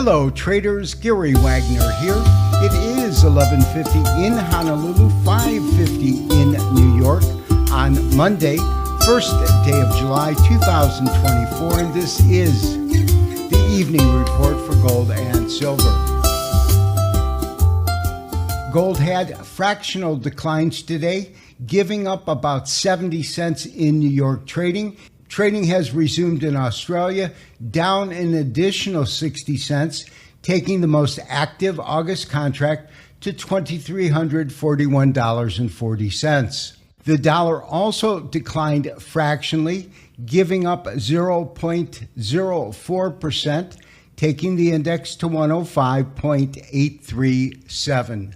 Hello traders, Gary Wagner here. It is 11:50 in Honolulu, 5:50 in New York on Monday, first day of July 2024, and this is the evening report for gold and silver. Gold had fractional declines today, giving up about 70 cents in New York trading. Trading has resumed in Australia, down an additional 60 cents, taking the most active August contract to $2,341.40. The dollar also declined fractionally, giving up 0.04%, taking the index to 105.837.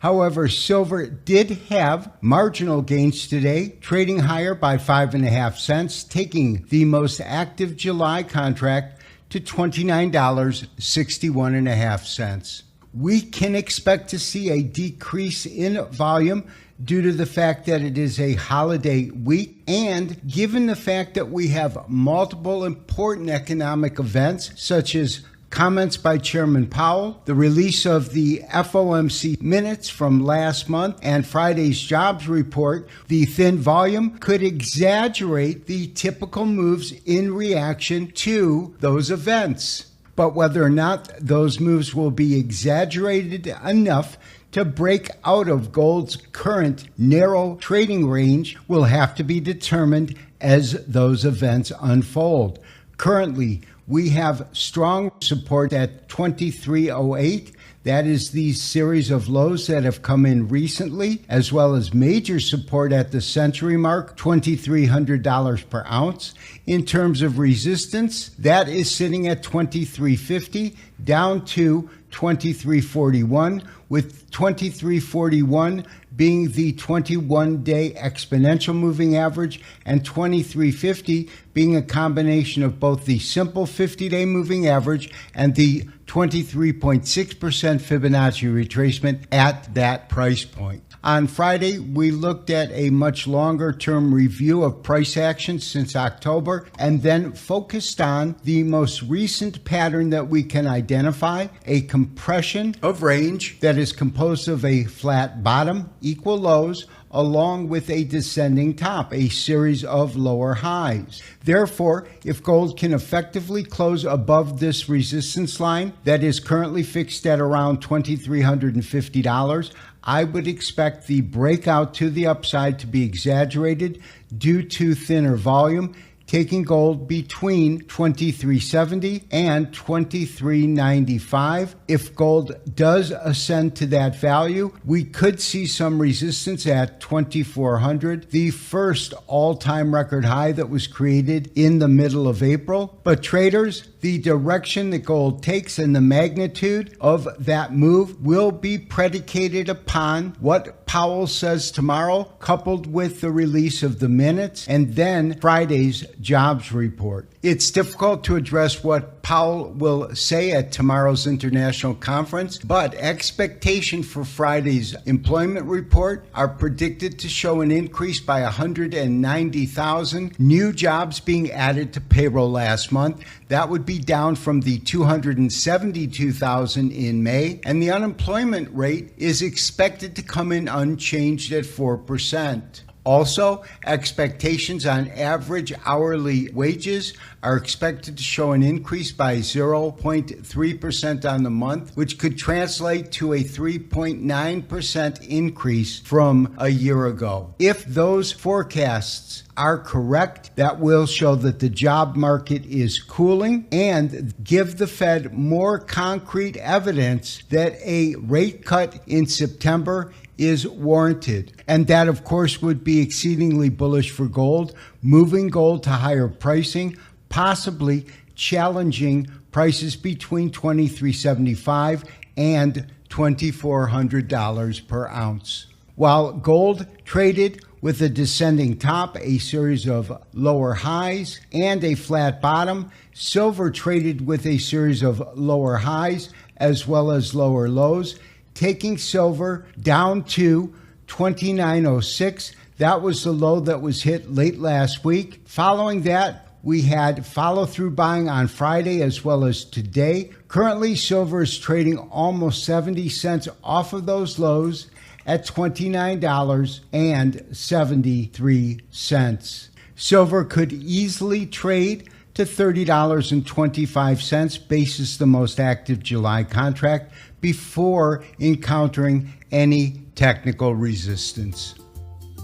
However, silver did have marginal gains today, trading higher by 5.5 cents, taking the most active July contract to $29.61.5. We can expect to see a decrease in volume due to the fact that it is a holiday week, and given the fact that we have multiple important economic events such as comments by Chairman Powell, the release of the FOMC minutes from last month, and Friday's jobs report, the thin volume could exaggerate the typical moves in reaction to those events. But whether or not those moves will be exaggerated enough to break out of gold's current narrow trading range will have to be determined as those events unfold. Currently, we have strong support at 2308. That is the series of lows that have come in recently, as well as major support at the century mark, $2,300 per ounce. In terms of resistance, that is sitting at 2350 down to 2341, with 2341 being the 21-day exponential moving average and 2350 being a combination of both the simple 50-day moving average and the 23.6% Fibonacci retracement at that price point. On Friday, we looked at a much longer-term review of price action since October and then focused on the most recent pattern that we can identify, a compression of range that is composed of a flat bottom, equal lows, along with a descending top, a series of lower highs. Therefore, if gold can effectively close above this resistance line that is currently fixed at around $2,350, I would expect the breakout to the upside to be exaggerated due to thinner volume, taking gold between 2370 and 2395. If gold does ascend to that value, we could see some resistance at 2400, the first all-time record high that was created in the middle of April. But traders, the direction that gold takes and the magnitude of that move will be predicated upon what Powell says tomorrow, coupled with the release of the minutes and then Friday's jobs report. It's difficult to address what Powell will say at tomorrow's international conference, but expectations for Friday's employment report are predicted to show an increase by 190,000 new jobs being added to payroll last month. That would be down from the 272,000 in May, and the unemployment rate is expected to come in unchanged at 4%. Also, expectations on average hourly wages are expected to show an increase by 0.3% on the month, which could translate to a 3.9% increase from a year ago. If those forecasts are correct, that will show that the job market is cooling and give the Fed more concrete evidence that a rate cut in September is warranted. And that, of course, would be exceedingly bullish for gold, moving gold to higher pricing, possibly challenging prices between $2,375 and $2,400 per ounce. While gold traded with a descending top, a series of lower highs, and a flat bottom, silver traded with a series of lower highs as well as lower lows, taking silver down to 2906. That was the low that was hit late last week. Following that, We had follow-through buying on Friday as well as today. Currently, silver is trading almost 70 cents off of those lows at $29.73. Silver could easily trade to $30.25 basis the most active July contract before encountering any technical resistance.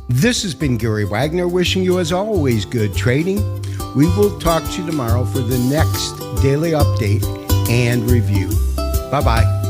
This has been Gary Wagner wishing you, as always, good trading. We will talk to you tomorrow for the next daily update and review. Bye-bye.